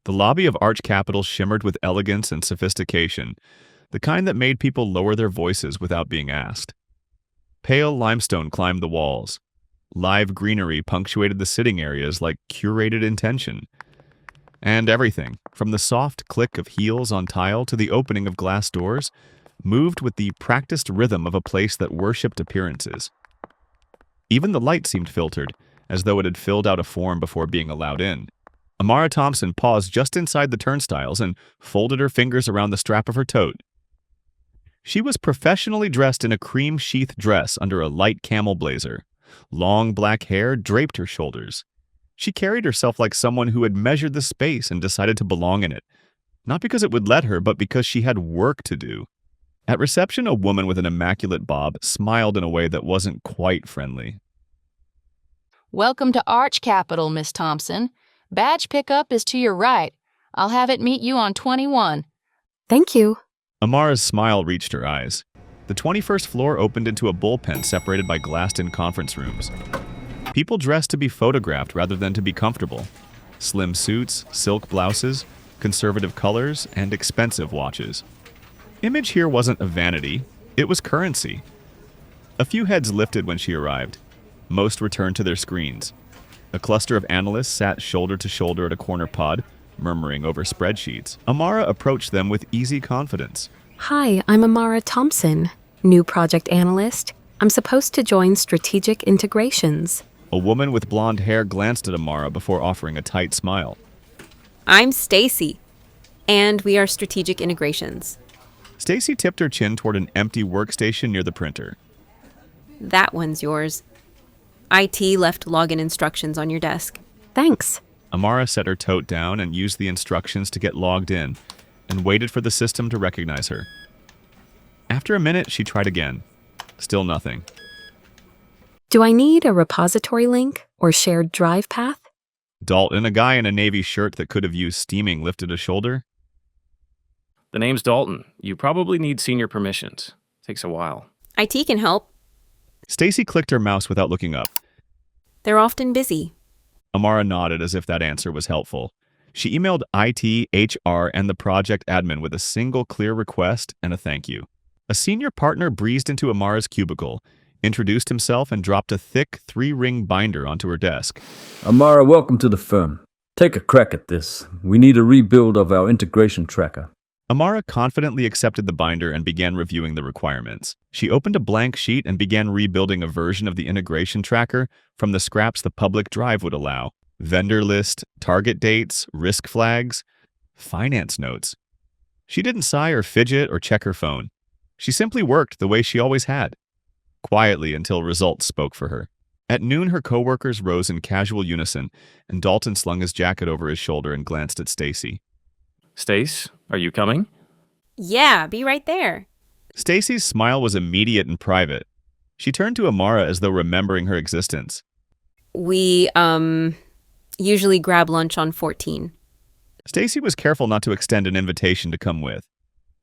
The lobby of Arch Capital shimmered with elegance and sophistication, the kind that made people lower their voices without being asked. Pale limestone climbed the walls. Live greenery punctuated the sitting areas like curated intention. And everything, from the soft click of heels on tile to the opening of glass doors, moved with the practiced rhythm of a place that worshipped appearances. Even the light seemed filtered, as though it had filled out a form before being allowed in. Amara Thompson paused just inside the turnstiles and folded her fingers around the strap of her tote. She was professionally dressed in a cream-sheath dress under a light camel blazer. Long black hair draped her shoulders. She carried herself like someone who had measured the space and decided to belong in it, not because it would let her, but because she had work to do. At reception, a woman with an immaculate bob smiled in a way that wasn't quite friendly. Welcome to Arch Capital, Miss Thompson. Badge pickup is to your right. I'll have it meet you on 21. Thank you. Amara's smile reached her eyes. The 21st floor opened into a bullpen separated by glassed-in conference rooms. People dressed to be photographed rather than to be comfortable. Slim suits, silk blouses, conservative colors, and expensive watches. Image here wasn't a vanity, it was currency. A few heads lifted when she arrived. Most returned to their screens. A cluster of analysts sat shoulder to shoulder at a corner pod, murmuring over spreadsheets. Amara approached them with easy confidence. Hi, I'm Amara Thompson, new project analyst. I'm supposed to join Strategic Integrations. A woman with blonde hair glanced at Amara before offering a tight smile. I'm Stacy, and we are Strategic Integrations. Stacy tipped her chin toward an empty workstation near the printer. That one's yours. IT left login instructions on your desk. Thanks. Amara set her tote down and used the instructions to get logged in, and waited for the system to recognize her. After a minute, she tried again. Still nothing. Do I need a repository link or shared drive path? Dalton, a guy in a navy shirt that could have used steaming, lifted a shoulder. The name's Dalton. You probably need senior permissions. Takes a while. IT can help. Stacy clicked her mouse without looking up. They're often busy. Amara nodded as if that answer was helpful. She emailed IT, HR, and the project admin with a single clear request and a thank you. A senior partner breezed into Amara's cubicle, introduced himself, and dropped a thick 3-ring binder onto her desk. Amara, welcome to the firm. Take a crack at this. We need a rebuild of our integration tracker. Amara confidently accepted the binder and began reviewing the requirements. She opened a blank sheet and began rebuilding a version of the integration tracker from the scraps the public drive would allow. Vendor list, target dates, risk flags, finance notes. She didn't sigh or fidget or check her phone. She simply worked the way she always had, quietly until results spoke for her. At noon, her coworkers rose in casual unison, and Dalton slung his jacket over his shoulder and glanced at Stacy. Stace, are you coming? Yeah, be right there. Stacy's smile was immediate and private. She turned to Amara as though remembering her existence. We, usually grab lunch on 14. Stacy was careful not to extend an invitation to come with.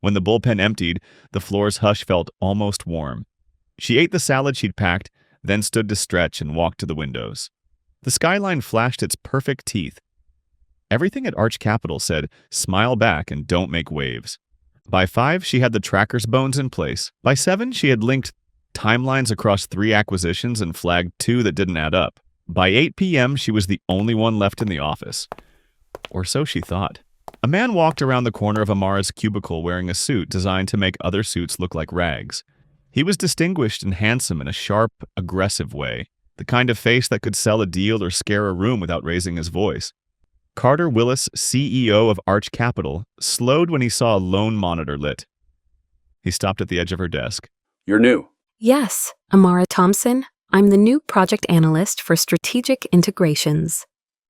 When the bullpen emptied, the floor's hush felt almost warm. She ate the salad she'd packed, then stood to stretch and walked to the windows. The skyline flashed its perfect teeth. Everything at Arch Capital said, smile back and don't make waves. By 5, she had the tracker's bones in place. By 7, she had linked timelines across 3 acquisitions and flagged 2 that didn't add up. By 8 p.m., she was the only one left in the office. Or so she thought. A man walked around the corner of Amara's cubicle wearing a suit designed to make other suits look like rags. He was distinguished and handsome in a sharp, aggressive way, the kind of face that could sell a deal or scare a room without raising his voice. Carter Willis, CEO of Arch Capital, slowed when he saw a lone monitor lit. He stopped at the edge of her desk. You're new. Yes, Amara Thompson. I'm the new project analyst for Strategic Integrations.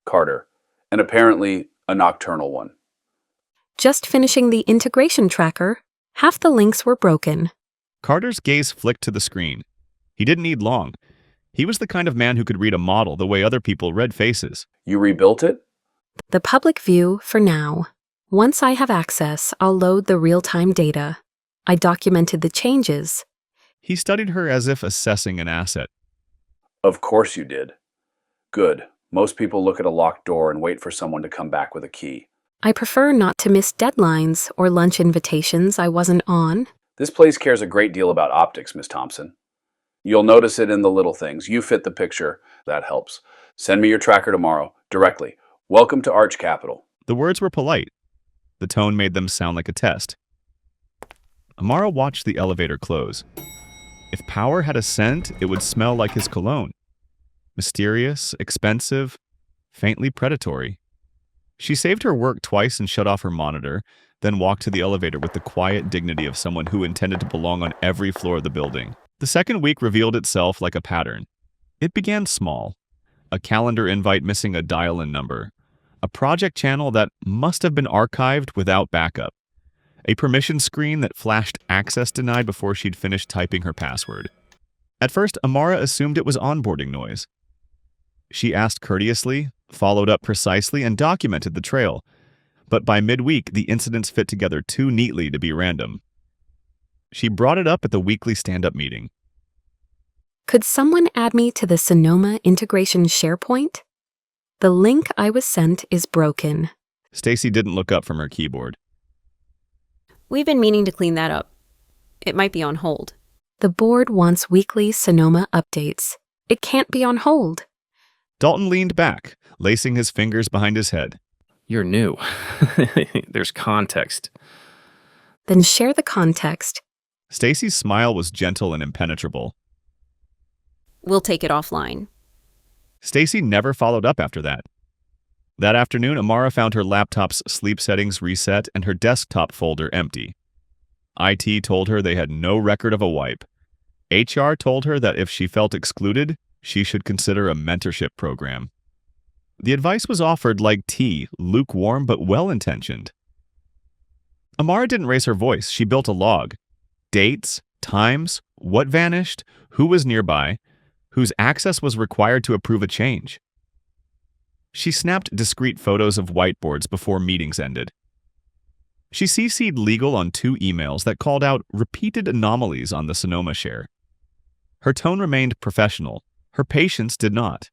Carter. And apparently a nocturnal one. Just finishing the integration tracker. Half the links were broken. Carter's gaze flicked to the screen. He didn't need long. He was the kind of man who could read a model the way other people read faces. You rebuilt it? The public view for now. Once I have access, I'll load the real-time data. I documented the changes. He studied her as if assessing an asset. Of course you did. Good. Most people look at a locked door and wait for someone to come back with a key. I prefer not to miss deadlines or lunch invitations I wasn't on. This place cares a great deal about optics, Miss Thompson. You'll notice it in the little things. You fit the picture. That helps. Send me your tracker tomorrow, directly. Welcome to Arch Capital. The words were polite. The tone made them sound like a test. Amara watched the elevator close. If Power had a scent, it would smell like his cologne. Mysterious, expensive, faintly predatory. She saved her work twice and shut off her monitor, then walked to the elevator with the quiet dignity of someone who intended to belong on every floor of the building. The second week revealed itself like a pattern. It began small. A calendar invite missing a dial-in number. A project channel that must have been archived without backup. A permission screen that flashed access denied before she'd finished typing her password. At first, Amara assumed it was onboarding noise. She asked courteously, followed up precisely, and documented the trail. But by midweek, the incidents fit together too neatly to be random. She brought it up at the weekly stand-up meeting. Could someone add me to the Sonoma integration SharePoint? The link I was sent is broken. Stacy didn't look up from her keyboard. We've been meaning to clean that up. It might be on hold. The board wants weekly Sonoma updates. It can't be on hold. Dalton leaned back, lacing his fingers behind his head. You're new. There's context. Then share the context. Stacy's smile was gentle and impenetrable. We'll take it offline. Stacy never followed up after that. That afternoon, Amara found her laptop's sleep settings reset and her desktop folder empty. IT told her they had no record of a wipe. HR told her that if she felt excluded, she should consider a mentorship program. The advice was offered like tea, lukewarm but well-intentioned. Amara didn't raise her voice. She built a log. Dates, times, what vanished, who was nearby, whose access was required to approve a change. She snapped discrete photos of whiteboards before meetings ended. She CC'd legal on 2 emails that called out repeated anomalies on the Sonoma share. Her tone remained professional. Her patience did not.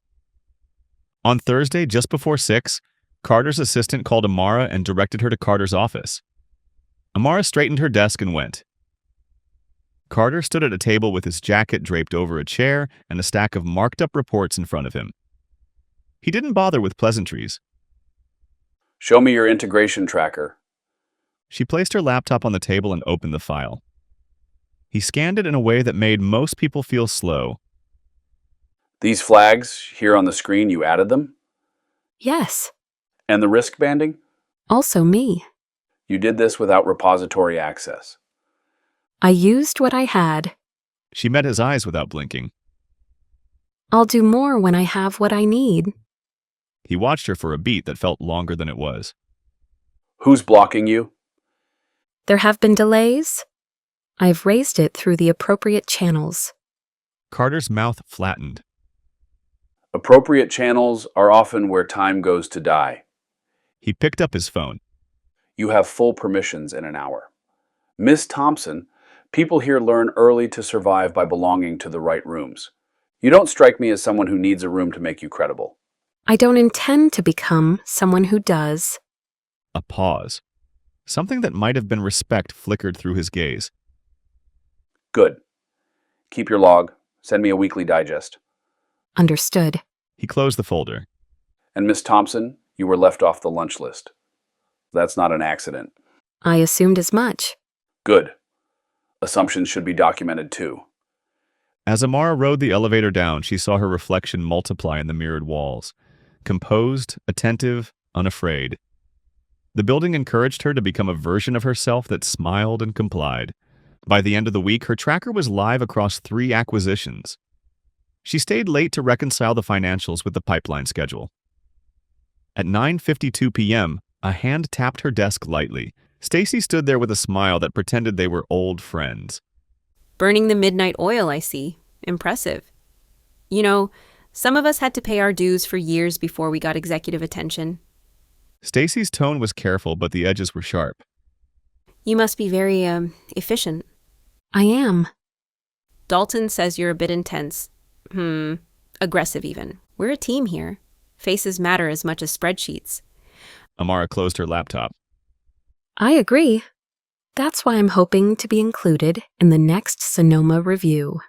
On Thursday, just before 6, Carter's assistant called Amara and directed her to Carter's office. Amara straightened her desk and went. Carter stood at a table with his jacket draped over a chair and a stack of marked-up reports in front of him. He didn't bother with pleasantries. Show me your integration tracker. She placed her laptop on the table and opened the file. He scanned it in a way that made most people feel slow. These flags here on the screen, you added them? Yes. And the risk banding? Also me. You did this without repository access. I used what I had. She met his eyes without blinking. I'll do more when I have what I need. He watched her for a beat that felt longer than it was. Who's blocking you? There have been delays. I've raised it through the appropriate channels. Carter's mouth flattened. Appropriate channels are often where time goes to die. He picked up his phone. You have full permissions in an hour. Miss Thompson, people here learn early to survive by belonging to the right rooms. You don't strike me as someone who needs a room to make you credible. I don't intend to become someone who does. A pause. Something that might have been respect flickered through his gaze. Good. Keep your log. Send me a weekly digest. Understood. He closed the folder. And Miss Thompson, you were left off the lunch list. That's not an accident. I assumed as much. Good. Assumptions should be documented too. As Amara rode the elevator down, she saw her reflection multiply in the mirrored walls. Composed, attentive, unafraid. The building encouraged her to become a version of herself that smiled and complied. By the end of the week, her tracker was live across 3 acquisitions. She stayed late to reconcile the financials with the pipeline schedule. At 9:52 p.m., a hand tapped her desk lightly. Stacy stood there with a smile that pretended they were old friends. Burning the midnight oil, I see. Impressive. You know, some of us had to pay our dues for years before we got executive attention. Stacy's tone was careful, but the edges were sharp. You must be very, efficient. I am. Dalton says you're a bit intense. Aggressive even. We're a team here. Faces matter as much as spreadsheets. Amara closed her laptop. I agree. That's why I'm hoping to be included in the next Sonoma review.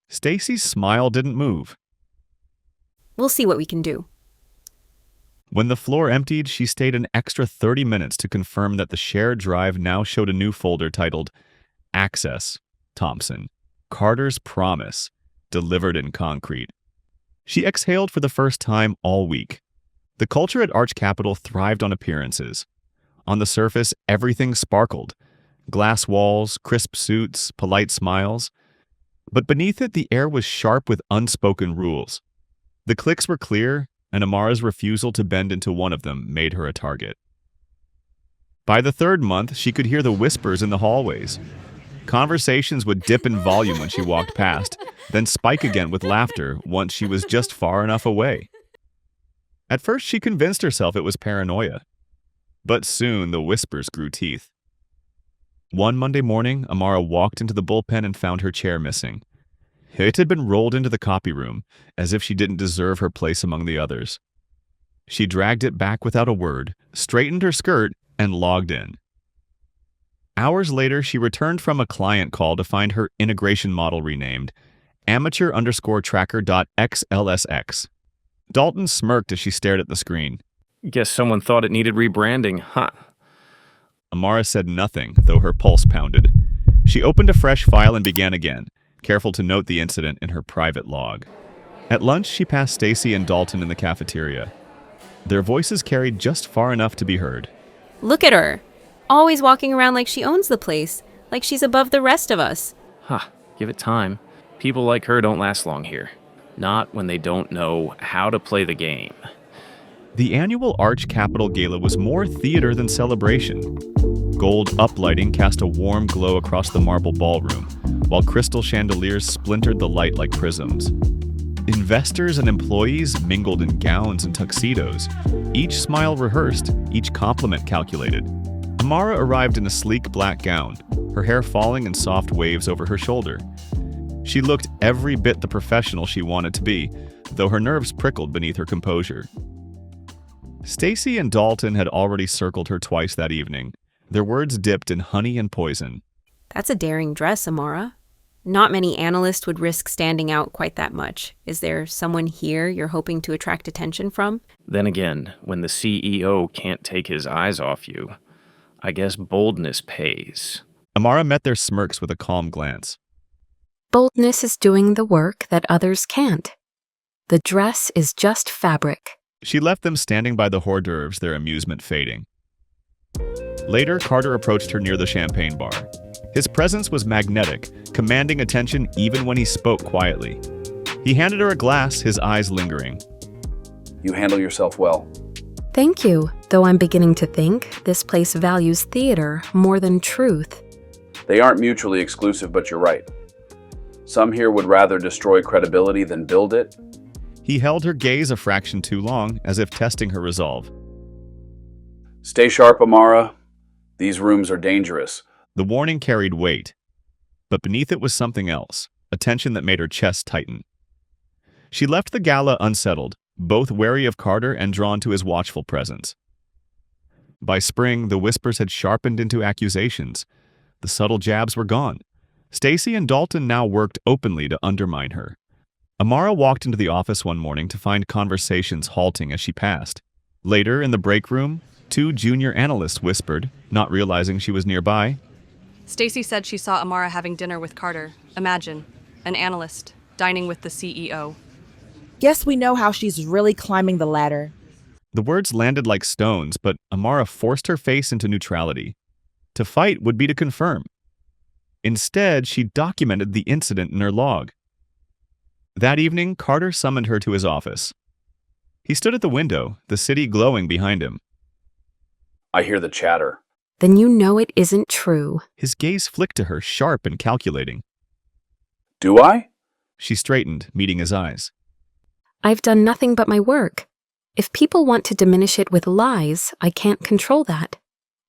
Stacy's smile didn't move. We'll see what we can do. When the floor emptied, she stayed an extra 30 minutes to confirm that the shared drive now showed a new folder titled Access, Thompson, Carter's Promise, Delivered in Concrete. She exhaled for the first time all week. The culture at Arch Capital thrived on appearances. On the surface, everything sparkled. Glass walls, crisp suits, polite smiles. But beneath it, the air was sharp with unspoken rules. The cliques were clear, and Amara's refusal to bend into one of them made her a target. By the third month, she could hear the whispers in the hallways. Conversations would dip in volume when she walked past, then spike again with laughter once she was just far enough away. At first, she convinced herself it was paranoia. But soon, the whispers grew teeth. One Monday morning, Amara walked into the bullpen and found her chair missing. It had been rolled into the copy room, as if she didn't deserve her place among the others. She dragged it back without a word, straightened her skirt, and logged in. Hours later, she returned from a client call to find her integration model renamed amateur_tracker.xlsx. Dalton smirked as she stared at the screen. Guess someone thought it needed rebranding, huh? Amara said nothing, though her pulse pounded. She opened a fresh file and began again, careful to note the incident in her private log. At lunch, she passed Stacy and Dalton in the cafeteria. Their voices carried just far enough to be heard. Look at her. Always walking around like she owns the place, like she's above the rest of us. Give it time. People like her don't last long here. Not when they don't know how to play the game. The annual Arch Capital Gala was more theater than celebration. Gold uplighting cast a warm glow across the marble ballroom, while crystal chandeliers splintered the light like prisms. Investors and employees mingled in gowns and tuxedos, each smile rehearsed, each compliment calculated. Amara arrived in a sleek black gown, her hair falling in soft waves over her shoulder. She looked every bit the professional she wanted to be, though her nerves prickled beneath her composure. Stacy and Dalton had already circled her twice that evening, their words dipped in honey and poison. That's a daring dress, Amara. Not many analysts would risk standing out quite that much. Is there someone here you're hoping to attract attention from? Then again, when the CEO can't take his eyes off you, I guess boldness pays. Amara met their smirks with a calm glance. Boldness is doing the work that others can't. The dress is just fabric. She left them standing by the hors d'oeuvres, their amusement fading. Later, Carter approached her near the champagne bar. His presence was magnetic, commanding attention even when he spoke quietly. He handed her a glass, his eyes lingering. You handle yourself well. Thank you, though I'm beginning to think this place values theater more than truth. They aren't mutually exclusive, but you're right. Some here would rather destroy credibility than build it. He held her gaze a fraction too long, as if testing her resolve. Stay sharp, Amara. These rooms are dangerous. The warning carried weight, but beneath it was something else, a tension that made her chest tighten. She left the gala unsettled, both wary of Carter and drawn to his watchful presence. By spring, the whispers had sharpened into accusations. The subtle jabs were gone. Stacy and Dalton now worked openly to undermine her. Amara walked into the office one morning to find conversations halting as she passed. Later, in the break room, two junior analysts whispered, not realizing she was nearby. Stacy said she saw Amara having dinner with Carter. Imagine, an analyst, dining with the CEO. Guess we know how she's really climbing the ladder. The words landed like stones, but Amara forced her face into neutrality. To fight would be to confirm. Instead, she documented the incident in her log. That evening, Carter summoned her to his office. He stood at the window, the city glowing behind him. I hear the chatter. Then you know it isn't true. His gaze flicked to her, sharp and calculating. Do I? She straightened, meeting his eyes. I've done nothing but my work. If people want to diminish it with lies, I can't control that.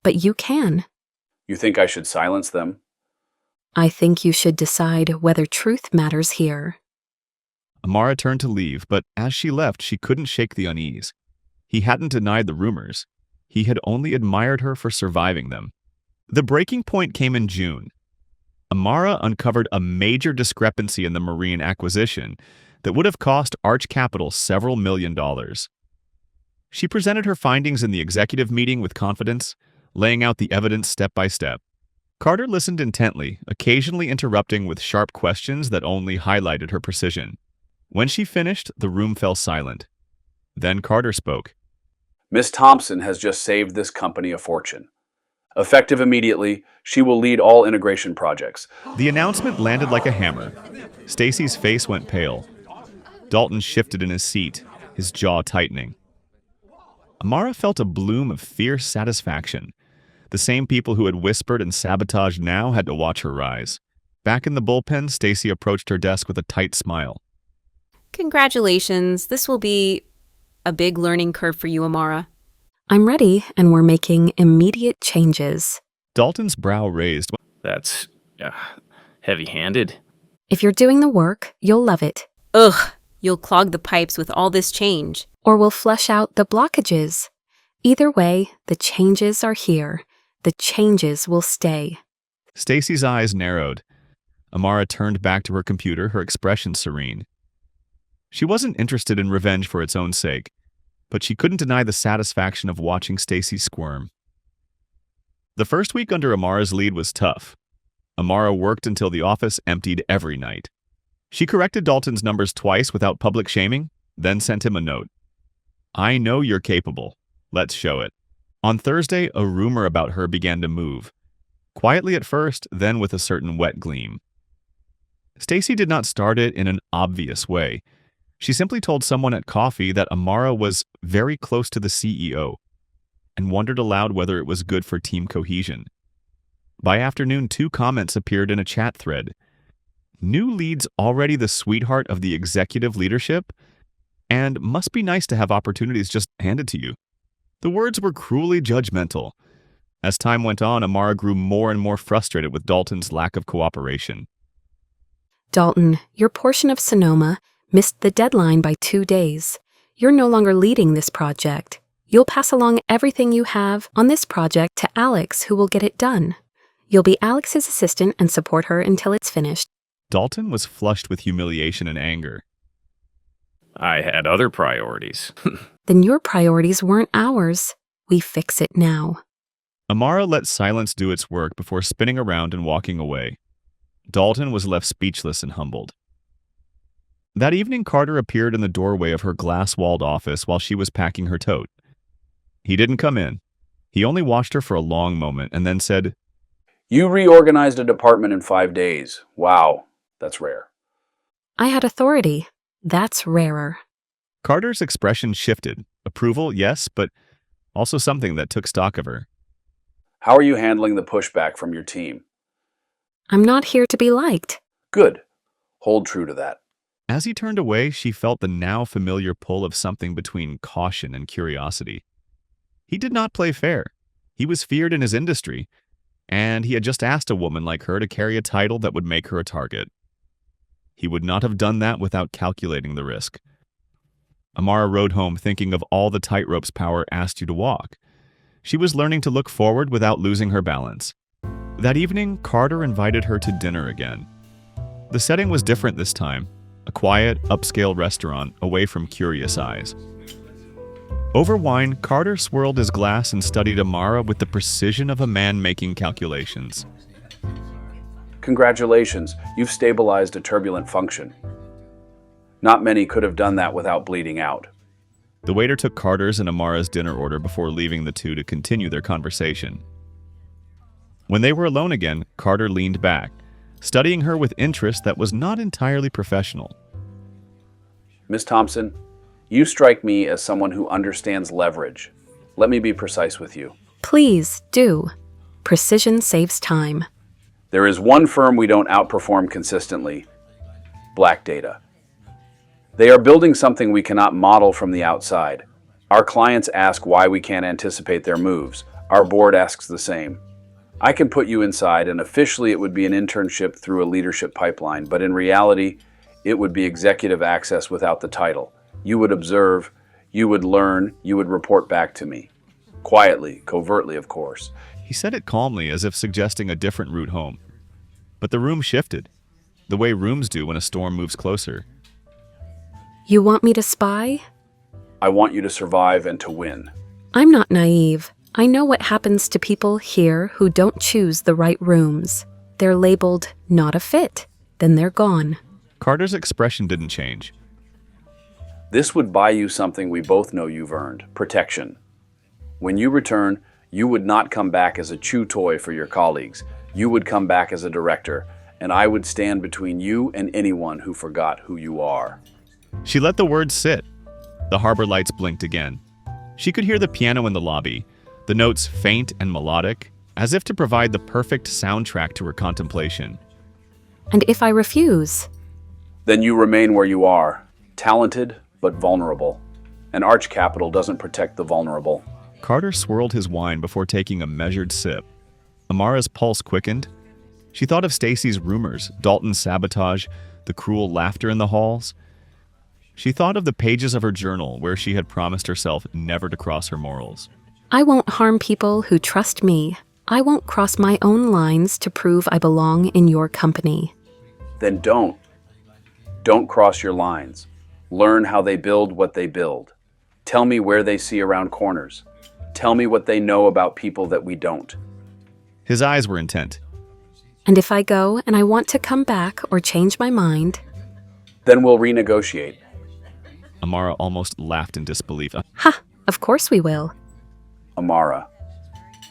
But you can. You think I should silence them? I think you should decide whether truth matters here. Amara turned to leave, but as she left, she couldn't shake the unease. He hadn't denied the rumors. he had only admired her for surviving them. The breaking point came in June. Amara uncovered a major discrepancy in the marine acquisition that would have cost Arch Capital several $1,000,000. She presented her findings in the executive meeting with confidence, laying out the evidence step by step. Carter listened intently, occasionally interrupting with sharp questions that only highlighted her precision. When she finished, the room fell silent. Then Carter spoke. Miss Thompson has just saved this company a fortune. Effective immediately, she will lead all integration projects. The announcement landed like a hammer. Stacy's face went pale. Dalton shifted in his seat, his jaw tightening. Amara felt a bloom of fierce satisfaction. The same people who had whispered and sabotaged now had to watch her rise. Back in the bullpen, Stacy approached her desk with a tight smile. Congratulations. This will be a big learning curve for you, Amara. I'm ready, and we're making immediate changes. Dalton's brow raised. That's heavy-handed. If you're doing the work, you'll love it. Ugh, you'll clog the pipes with all this change. Or we'll flush out the blockages. Either way, the changes are here. The changes will stay. Stacy's eyes narrowed. Amara turned back to her computer, her expression serene. She wasn't interested in revenge for its own sake, but she couldn't deny the satisfaction of watching Stacy squirm. The first week under Amara's lead was tough. Amara worked until the office emptied every night. She corrected Dalton's numbers twice without public shaming, then sent him a note. I know you're capable. Let's show it. On Thursday, a rumor about her began to move. Quietly at first, then with a certain wet gleam. Stacy did not start it in an obvious way. She simply told someone at coffee that Amara was very close to the CEO and wondered aloud whether it was good for team cohesion. By afternoon, 2 comments appeared in a chat thread. New lead's already the sweetheart of the executive leadership, and must be nice to have opportunities just handed to you. The words were cruelly judgmental. As time went on, Amara grew more and more frustrated with Dalton's lack of cooperation. Dalton, your portion of Sonoma missed the deadline by 2 days. You're no longer leading this project. You'll pass along everything you have on this project to Alex, who will get it done. You'll be Alex's assistant and support her until it's finished. Dalton was flushed with humiliation and anger. I had other priorities. Then your priorities weren't ours. We fix it now. Amara let silence do its work before spinning around and walking away. Dalton was left speechless and humbled. That evening, Carter appeared in the doorway of her glass-walled office while she was packing her tote. He didn't come in. He only watched her for a long moment and then said, You reorganized a department in 5 days. Wow, that's rare. I had authority. That's rarer. Carter's expression shifted. Approval, yes, but also something that took stock of her. How are you handling the pushback from your team? I'm not here to be liked. Good. Hold true to that. As he turned away, she felt the now familiar pull of something between caution and curiosity. He did not play fair. He was feared in his industry, and he had just asked a woman like her to carry a title that would make her a target. He would not have done that without calculating the risk. Amara rode home thinking of all the tightropes power asked you to walk. She was learning to look forward without losing her balance. That evening, Carter invited her to dinner again. The setting was different this time, a quiet, upscale restaurant away from curious eyes. Over wine, Carter swirled his glass and studied Amara with the precision of a man making calculations. Congratulations, you've stabilized a turbulent function. Not many could have done that without bleeding out. The waiter took Carter's and Amara's dinner order before leaving the two to continue their conversation. When they were alone again, Carter leaned back, studying her with interest that was not entirely professional. Miss Thompson, you strike me as someone who understands leverage. Let me be precise with you. Please do. Precision saves time. There is one firm we don't outperform consistently: Black Data. They are building something we cannot model from the outside. Our clients ask why we can't anticipate their moves. Our board asks the same. I can put you inside, and officially it would be an internship through a leadership pipeline, but in reality, it would be executive access without the title. You would observe, you would learn, you would report back to me. Quietly, covertly, of course. He said it calmly, as if suggesting a different route home. But the room shifted, the way rooms do when a storm moves closer. You want me to spy? I want you to survive and to win. I'm not naive. I know what happens to people here who don't choose the right rooms. They're labeled not a fit. Then they're gone. Carter's expression didn't change. This would buy you something we both know you've earned: protection. When you return, you would not come back as a chew toy for your colleagues. You would come back as a director, and I would stand between you and anyone who forgot who you are. She let the words sit. The harbor lights blinked again. She could hear the piano in the lobby, the notes faint and melodic, as if to provide the perfect soundtrack to her contemplation. And if I refuse? Then you remain where you are, talented but vulnerable. An arch capital doesn't protect the vulnerable. Carter swirled his wine before taking a measured sip. Amara's pulse quickened. She thought of Stacy's rumors, Dalton's sabotage, the cruel laughter in the halls. She thought of the pages of her journal where she had promised herself never to cross her morals. I won't harm people who trust me. I won't cross my own lines to prove I belong in your company. Then don't. Don't cross your lines. Learn how they build what they build. Tell me where they see around corners. Tell me what they know about people that we don't. His eyes were intent. And if I go and I want to come back or change my mind, Then we'll renegotiate. Amara almost laughed in disbelief. ha, of course we will. Amara,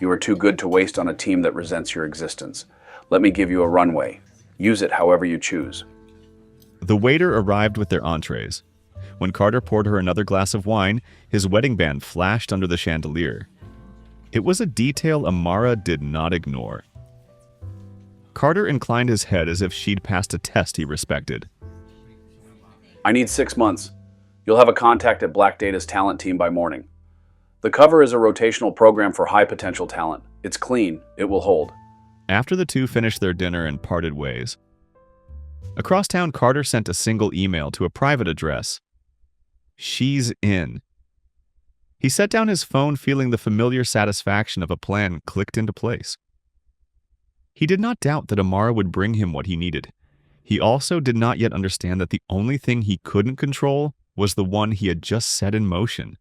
you are too good to waste on a team that resents your existence. Let me give you a runway. Use it however you choose. The waiter arrived with their entrees. When Carter poured her another glass of wine, his wedding band flashed under the chandelier. It was a detail Amara did not ignore. Carter inclined his head as if she'd passed a test he respected. I need 6 months. You'll have a contact at Black Data's talent team by morning. The cover is a rotational program for high potential talent. It's clean. It will hold. After the two finished their dinner and parted ways. Across town, Carter sent a single email to a private address. She's in. He set down his phone, feeling the familiar satisfaction of a plan clicked into place. He did not doubt that Amara would bring him what he needed. He also did not yet understand that the only thing he couldn't control was the one he had just set in motion.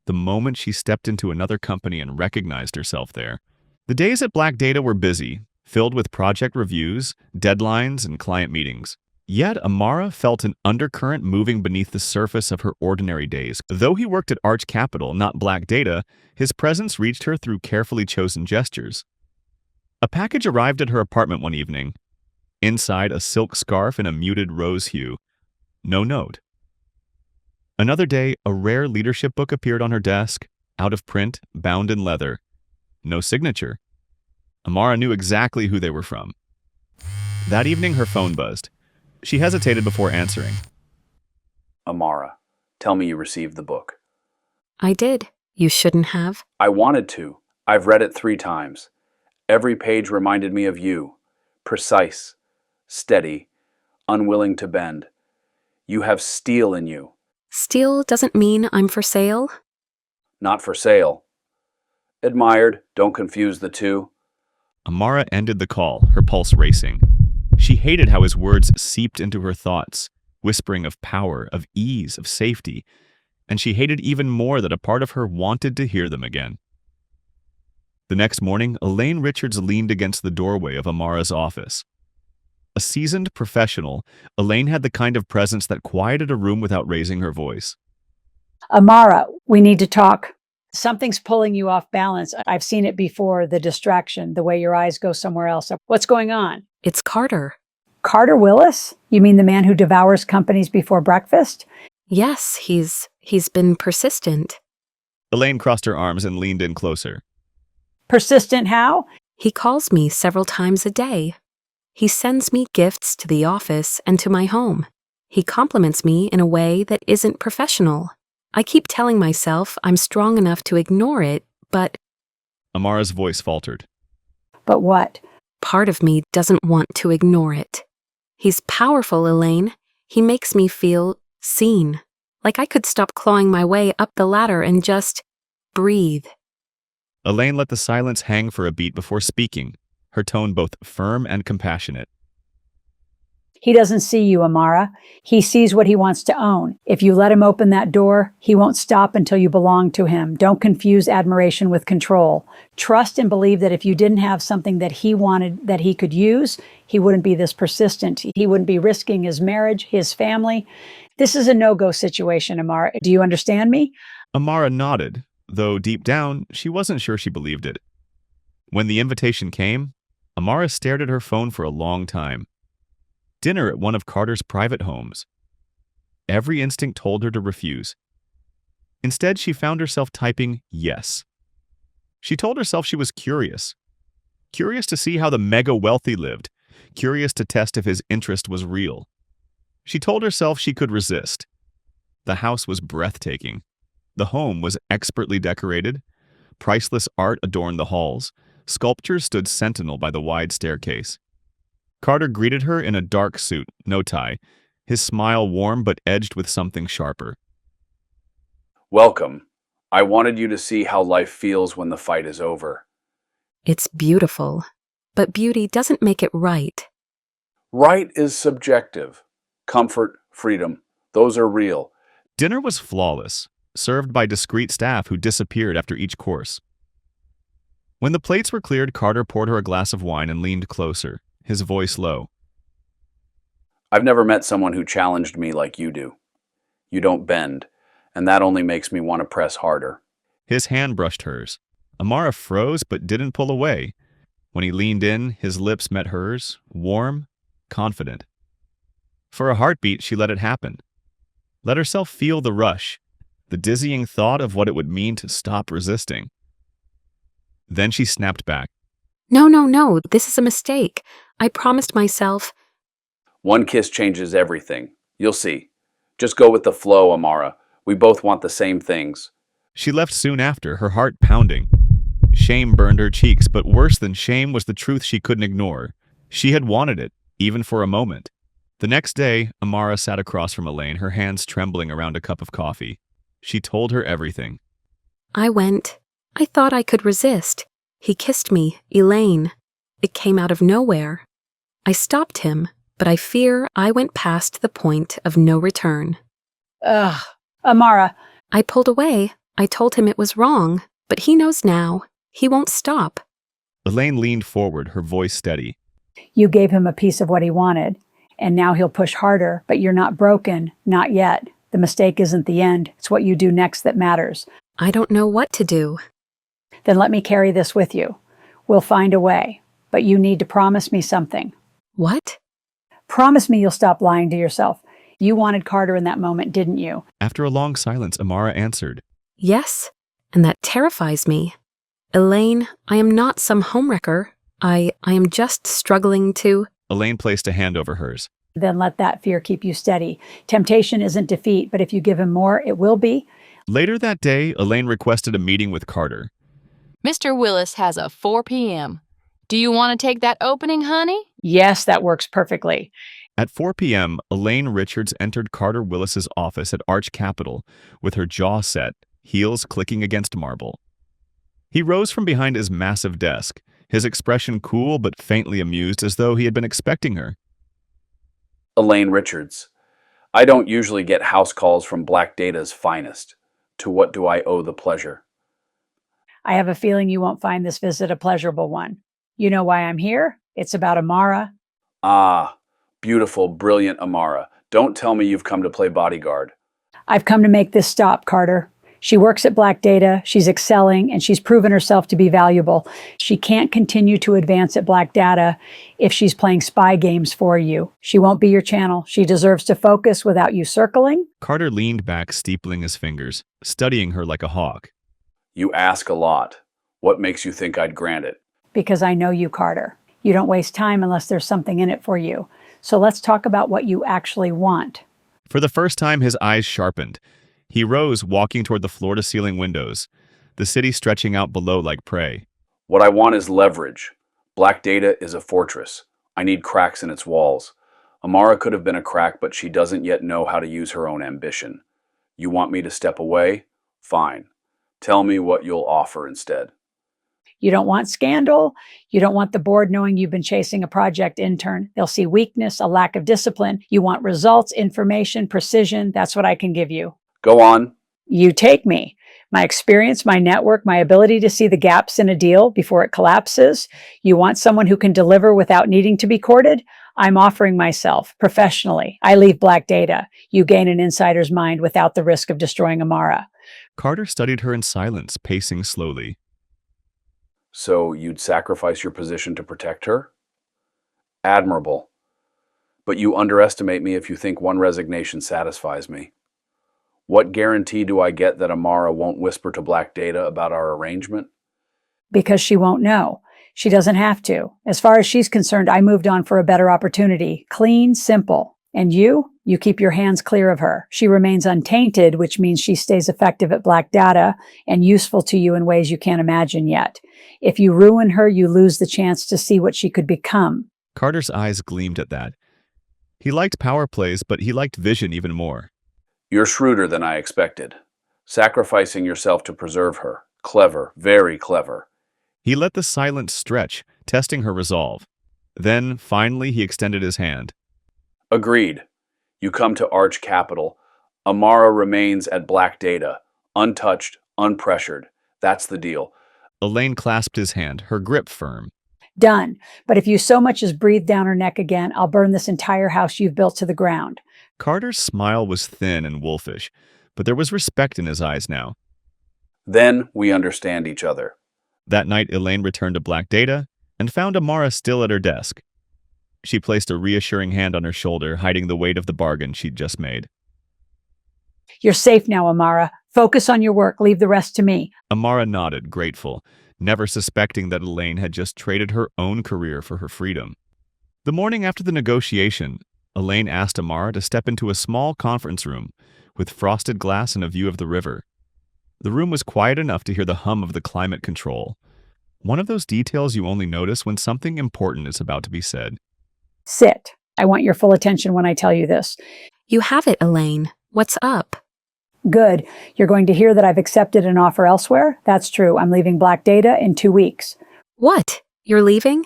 The moment she stepped into another company and recognized herself there. The days at Black Data were busy, filled with project reviews, deadlines, and client meetings. Yet Amara felt an undercurrent moving beneath the surface of her ordinary days. Though he worked at Arch Capital, not Black Data, his presence reached her through carefully chosen gestures. A package arrived at her apartment one evening. Inside, a silk scarf in a muted rose hue. No note. Another day, a rare leadership book appeared on her desk, out of print, bound in leather. No signature. Amara knew exactly who they were from. That evening, her phone buzzed. She hesitated before answering. Amara, tell me you received the book. I did. You shouldn't have. I wanted to. I've read it 3 times. Every page reminded me of you. Precise, steady, unwilling to bend. You have steel in you. Steel doesn't mean I'm for sale. Not for sale. Admired, don't confuse the two. Amara ended the call, her pulse racing. She hated how his words seeped into her thoughts, whispering of power, of ease, of safety, and she hated even more that a part of her wanted to hear them again. The next morning, Elaine Richards leaned against the doorway of Amara's office. A seasoned professional, Elaine had the kind of presence that quieted a room without raising her voice. Amara, we need to talk. Something's pulling you off balance. I've seen it before, the distraction, the way your eyes go somewhere else. What's going on? It's Carter. Carter Willis? You mean the man who devours companies before breakfast? Yes, he's been persistent. Elaine crossed her arms and leaned in closer. Persistent how? He calls me several times a day. He sends me gifts to the office and to my home. He compliments me in a way that isn't professional. I keep telling myself I'm strong enough to ignore it, but... Amara's voice faltered. But what? Part of me doesn't want to ignore it. He's powerful, Elaine. He makes me feel seen. Like I could stop clawing my way up the ladder and just breathe. Elaine let the silence hang for a beat before speaking, her tone both firm and compassionate. He doesn't see you, Amara. He sees what he wants to own. If you let him open that door, he won't stop until you belong to him. Don't confuse admiration with control. Trust and believe that if you didn't have something that he wanted that he could use, he wouldn't be this persistent. He wouldn't be risking his marriage, his family. This is a no-go situation, Amara. Do you understand me? Amara nodded, though deep down, she wasn't sure she believed it. When the invitation came, Amara stared at her phone for a long time. Dinner at one of Carter's private homes. Every instinct told her to refuse. Instead, she found herself typing yes. She told herself she was curious. Curious to see how the mega wealthy lived. Curious to test if his interest was real. She told herself she could resist. The house was breathtaking. The home was expertly decorated. Priceless art adorned the halls. Sculptures stood sentinel by the wide staircase. Carter greeted her in a dark suit, no tie, his smile warm but edged with something sharper. Welcome. I wanted you to see how life feels when the fight is over. It's beautiful, but beauty doesn't make it right. Right is subjective. Comfort, freedom, those are real. Dinner was flawless, served by discreet staff who disappeared after each course. When the plates were cleared, Carter poured her a glass of wine and leaned closer, his voice low. I've never met someone who challenged me like you do. You don't bend, and that only makes me want to press harder. His hand brushed hers. Amara froze but didn't pull away. When he leaned in, his lips met hers, warm, confident. For a heartbeat, she let it happen. Let herself feel the rush, the dizzying thought of what it would mean to stop resisting. Then she snapped back. No, this is a mistake. I promised myself. One kiss changes everything. You'll see. Just go with the flow, Amara. We both want the same things. She left soon after, her heart pounding. Shame burned her cheeks, but worse than shame was the truth she couldn't ignore. She had wanted it, even for a moment. The next day, Amara sat across from Elaine, her hands trembling around a cup of coffee. She told her everything. I went. I thought I could resist. He kissed me, Elaine. It came out of nowhere. I stopped him, but I fear I went past the point of no return. Ugh, Amara. I pulled away. I told him it was wrong, but he knows now. He won't stop. Elaine leaned forward, her voice steady. You gave him a piece of what he wanted, and now he'll push harder, but you're not broken, not yet. The mistake isn't the end. It's what you do next that matters. I don't know what to do. Then let me carry this with you. We'll find a way, but you need to promise me something. What? Promise me you'll stop lying to yourself. You wanted Carter in that moment, didn't you? After a long silence, Amara answered. Yes, and that terrifies me. Elaine, I am not some homewrecker. I am just struggling to... Elaine placed a hand over hers. Then let that fear keep you steady. Temptation isn't defeat, but if you give him more, it will be. Later that day, Elaine requested a meeting with Carter. Mr. Willis has a 4 p.m. Do you want to take that opening, honey? Yes, that works perfectly. At 4 p.m., Elaine Richards entered Carter Willis's office at Arch Capital with her jaw set, heels clicking against marble. He rose from behind his massive desk, his expression cool but faintly amused, as though he had been expecting her. Elaine Richards. I don't usually get house calls from Black Data's finest. To what do I owe the pleasure? I have a feeling you won't find this visit a pleasurable one. You know why I'm here? It's about Amara. Ah, beautiful, brilliant Amara. Don't tell me you've come to play bodyguard. I've come to make this stop, Carter. She works at Black Data, she's excelling, and she's proven herself to be valuable. She can't continue to advance at Black Data if she's playing spy games for you. She won't be your channel. She deserves to focus without you circling. Carter leaned back, steepling his fingers, studying her like a hawk. You ask a lot. What makes you think I'd grant it? Because I know you, Carter. You don't waste time unless there's something in it for you. So let's talk about what you actually want. For the first time, his eyes sharpened. He rose, walking toward the floor-to-ceiling windows, the city stretching out below like prey. What I want is leverage. Black Data is a fortress. I need cracks in its walls. Amara could have been a crack, but she doesn't yet know how to use her own ambition. You want me to step away? Fine. Tell me what you'll offer instead. You don't want scandal. You don't want the board knowing you've been chasing a project intern. They'll see weakness, a lack of discipline. You want results, information, precision. That's what I can give you. Go on. You take me. My experience, my network, my ability to see the gaps in a deal before it collapses. You want someone who can deliver without needing to be courted? I'm offering myself professionally. I leave black data. You gain an insider's mind without the risk of destroying Amara. Carter studied her in silence, pacing slowly. So you'd sacrifice your position to protect her? Admirable. But you underestimate me if you think one resignation satisfies me. What guarantee do I get that Amara won't whisper to Black Data about our arrangement? Because she won't know. She doesn't have to. As far as she's concerned, I moved on for a better opportunity. Clean, simple. And you keep your hands clear of her. She remains untainted, which means she stays effective at Black Data and useful to you in ways you can't imagine yet. If you ruin her, you lose the chance to see what she could become. Carter's eyes gleamed at that. He liked power plays, but he liked vision even more. You're shrewder than I expected. Sacrificing yourself to preserve her. Clever, very clever. He let the silence stretch, testing her resolve. Then, finally, he extended his hand. Agreed. You come to Arch Capital. Amara remains at Black Data. Untouched, unpressured. That's the deal. Elaine clasped his hand, her grip firm. Done. But if you so much as breathe down her neck again, I'll burn this entire house you've built to the ground. Carter's smile was thin and wolfish, but there was respect in his eyes now. Then we understand each other. That night, Elaine returned to Black Data and found Amara still at her desk. She placed a reassuring hand on her shoulder, hiding the weight of the bargain she'd just made. You're safe now, Amara. Focus on your work. Leave the rest to me. Amara nodded, grateful, never suspecting that Elaine had just traded her own career for her freedom. The morning after the negotiation, Elaine asked Amara to step into a small conference room with frosted glass and a view of the river. The room was quiet enough to hear the hum of the climate control. One of those details you only notice when something important is about to be said. Sit. I want your full attention when I tell you this. You have it, Elaine. What's up? Good. You're going to hear that I've accepted an offer elsewhere? That's true. I'm leaving Black Data in 2 weeks. What? You're leaving?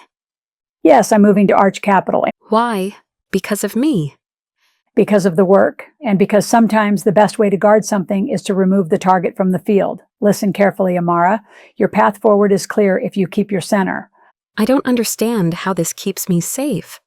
Yes, I'm moving to Arch Capital. Why? Because of me. Because of the work, and because sometimes the best way to guard something is to remove the target from the field. Listen carefully, Amara. Your path forward is clear if you keep your center. I don't understand how this keeps me safe.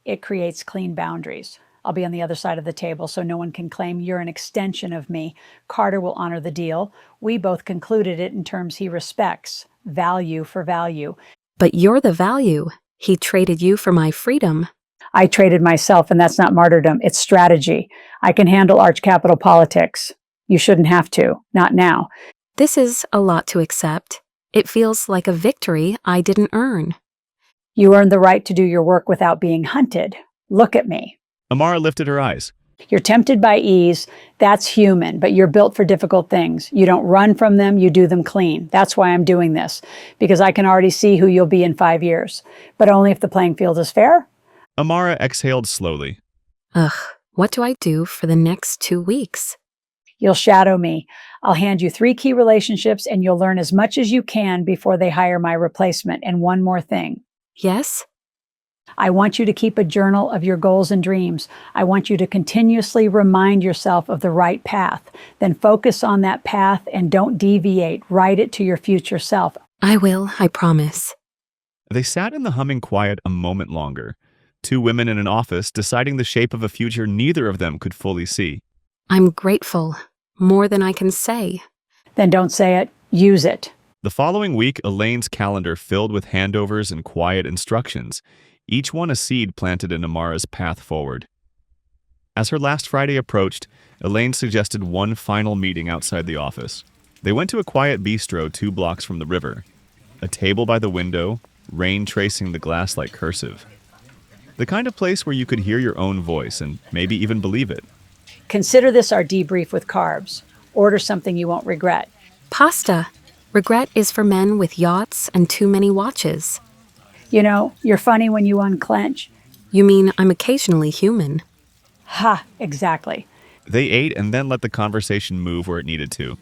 It creates clean boundaries. I'll be on the other side of the table so no one can claim you're an extension of me. Carter will honor the deal. We both concluded it in terms he respects. Value for value. But you're the value. He traded you for my freedom. I traded myself, and that's not martyrdom. It's strategy. I can handle Arch Capital politics. You shouldn't have to. Not now. This is a lot to accept. It feels like a victory I didn't earn. You earned the right to do your work without being hunted. Look at me. Amara lifted her eyes. You're tempted by ease. That's human, but you're built for difficult things. You don't run from them, you do them clean. That's why I'm doing this, because I can already see who you'll be in 5 years. But only if the playing field is fair. Amara exhaled slowly. Ugh, what do I do for the next 2 weeks? You'll shadow me. I'll hand you 3 key relationships, and you'll learn as much as you can before they hire my replacement. And one more thing. Yes? I want you to keep a journal of your goals and dreams. I want you to continuously remind yourself of the right path. Then focus on that path and don't deviate. Write it to your future self. I will, I promise. They sat in the humming quiet a moment longer. 2 women in an office deciding the shape of a future neither of them could fully see. I'm grateful. More than I can say. Then don't say it. Use it. The following week, Elaine's calendar filled with handovers and quiet instructions, each one a seed planted in Amara's path forward. As her last Friday approached, Elaine suggested one final meeting outside the office. They went to a quiet bistro 2 blocks from the river. A table by the window, rain tracing the glass like cursive. The kind of place where you could hear your own voice and maybe even believe it. Consider this our debrief with carbs. Order something you won't regret. Pasta. Regret is for men with yachts and too many watches. You know, you're funny when you unclench. You mean I'm occasionally human? Ha, exactly. They ate and then let the conversation move where it needed to.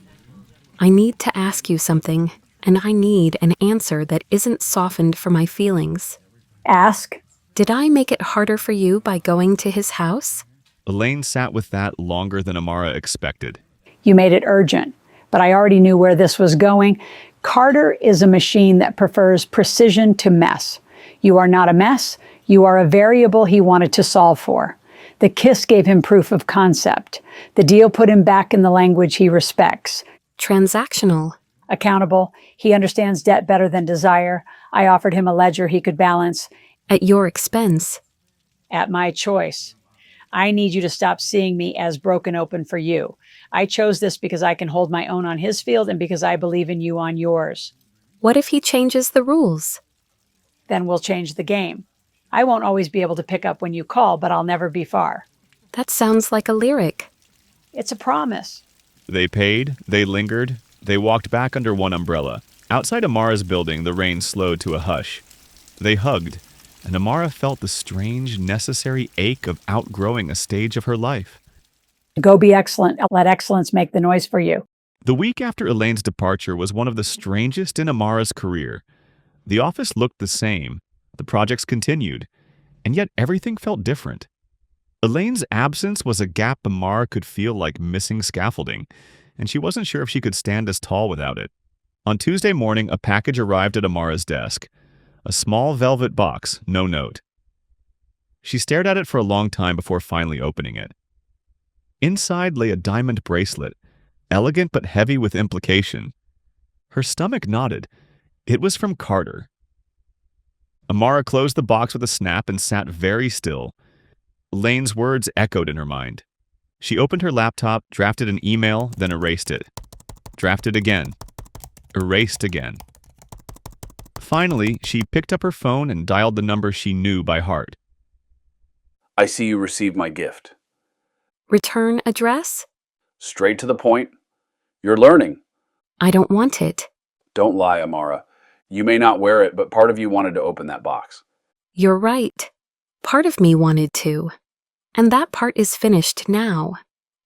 I need to ask you something. and I need an answer that isn't softened for my feelings. Ask. Did I make it harder for you by going to his house? Elaine sat with that longer than Amara expected. You made it urgent, but I already knew where this was going. Carter is a machine that prefers precision to mess. You are not a mess. You are a variable he wanted to solve for. The kiss gave him proof of concept. The deal put him back in the language he respects. Transactional. Accountable. He understands debt better than desire. I offered him a ledger he could balance. At your expense. At my choice. I need you to stop seeing me as broken open for you. I chose this because I can hold my own on his field and because I believe in you on yours. What if he changes the rules? Then we'll change the game. I won't always be able to pick up when you call, but I'll never be far. That sounds like a lyric. It's a promise. They paid, they lingered, they walked back under one umbrella. Outside Amara's building, the rain slowed to a hush. They hugged, and Amara felt the strange, necessary ache of outgrowing a stage of her life. Go be excellent. Let excellence make the noise for you. The week after Elaine's departure was one of the strangest in Amara's career. The office looked the same, the projects continued, and yet everything felt different. Elaine's absence was a gap Amara could feel like missing scaffolding, and she wasn't sure if she could stand as tall without it. On Tuesday morning, a package arrived at Amara's desk. A small velvet box, no note. She stared at it for a long time before finally opening it. Inside lay a diamond bracelet, elegant but heavy with implication. Her stomach nodded. It was from Carter. Amara closed the box with a snap and sat very still. Elaine's words echoed in her mind. She opened her laptop, drafted an email, then erased it. Drafted again. Erased again. Finally, she picked up her phone and dialed the number she knew by heart. I see you received my gift. Return address? Straight to the point. You're learning. I don't want it. Don't lie, Amara. You may not wear it, but part of you wanted to open that box. You're right. Part of me wanted to. And that part is finished now.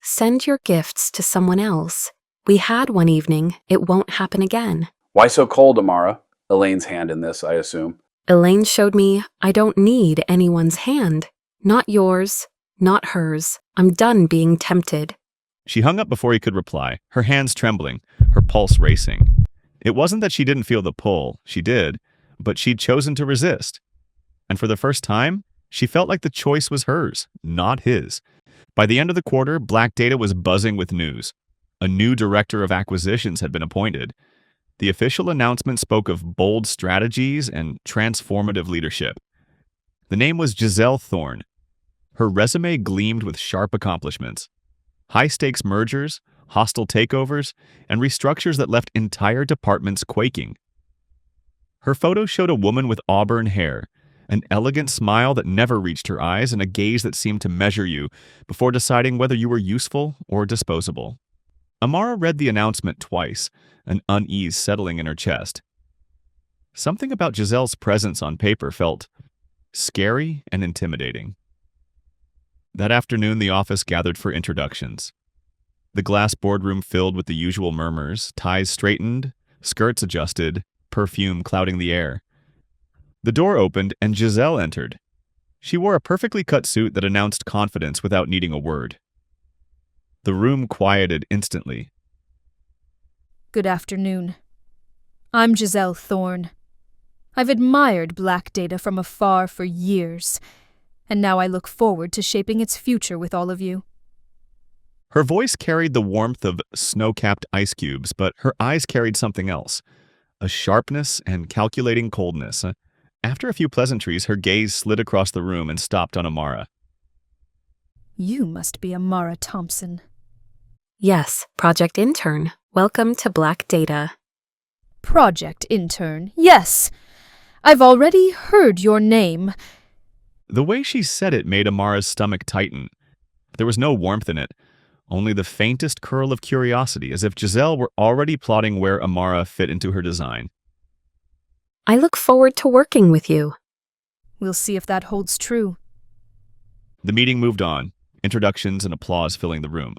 Send your gifts to someone else. We had one evening. It won't happen again. Why so cold, Amara? Elaine's hand in this, I assume. Elaine showed me I don't need anyone's hand. Not yours, not hers. I'm done being tempted. She hung up before he could reply, her hands trembling, her pulse racing. It wasn't that she didn't feel the pull, she did, but she'd chosen to resist. And for the first time, she felt like the choice was hers, not his. By the end of the quarter, Black Data was buzzing with news. A new director of acquisitions had been appointed. The official announcement spoke of bold strategies and transformative leadership. The name was Giselle Thorne. Her resume gleamed with sharp accomplishments. High-stakes mergers, hostile takeovers, and restructures that left entire departments quaking. Her photo showed a woman with auburn hair, an elegant smile that never reached her eyes, and a gaze that seemed to measure you before deciding whether you were useful or disposable. Amara read the announcement twice, an unease settling in her chest. Something about Giselle's presence on paper felt scary and intimidating. That afternoon, the office gathered for introductions. The glass boardroom filled with the usual murmurs, ties straightened, skirts adjusted, perfume clouding the air. The door opened and Giselle entered. She wore a perfectly cut suit that announced confidence without needing a word. The room quieted instantly. Good afternoon. I'm Giselle Thorne. I've admired Black Data from afar for years, and now I look forward to shaping its future with all of you. Her voice carried the warmth of snow-capped ice cubes, but her eyes carried something else, a sharpness and calculating coldness. After a few pleasantries, her gaze slid across the room and stopped on Amara. You must be Amara Thompson. Yes, Project Intern. Welcome to Black Data. Project Intern, yes. I've already heard your name. The way she said it made Amara's stomach tighten. There was no warmth in it, only the faintest curl of curiosity, as if Giselle were already plotting where Amara fit into her design. I look forward to working with you. We'll see if that holds true. The meeting moved on, introductions and applause filling the room.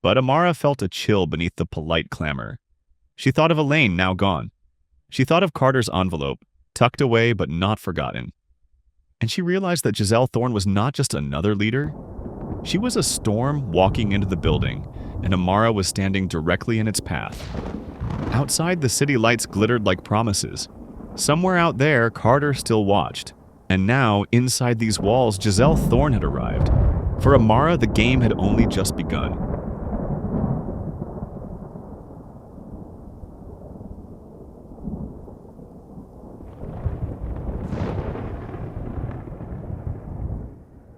But Amara felt a chill beneath the polite clamor. She thought of Elaine, now gone, She thought of Carter's envelope, tucked away but not forgotten. And she realized that Giselle Thorne was not just another leader. She was a storm walking into the building, and Amara was standing directly in its path. Outside, the city lights glittered like promises. Somewhere out there, Carter still watched. And now, inside these walls, Giselle Thorne had arrived. For Amara, the game had only just begun.